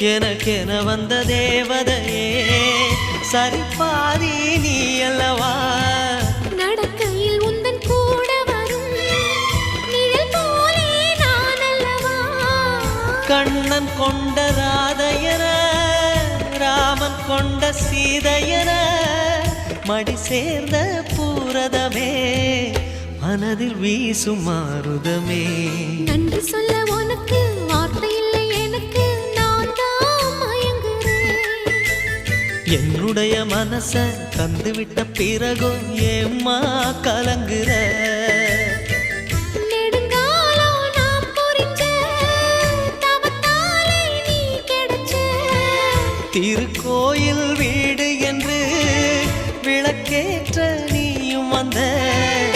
எனக்கென வந்த தேவதையே சரிபாதி நீ அல்லவா நடக்கையில் உந்தன் கூட வரும் நிழல் போலே நான் அல்லவா கண்ணன் கொண்ட ராதையர ராமன் கொண்ட சீதையர மடி சேர்ந்த பூரதமே மனதில் வீசும் மாருதமே நன்றி சொல்ல உனக்கு வார்த்தை இல்லை எனக்கு நான் தான் மயங்குறேன் என்னுடைய மனச தந்துவிட்ட பிறகும் ஏம்மா கலங்குற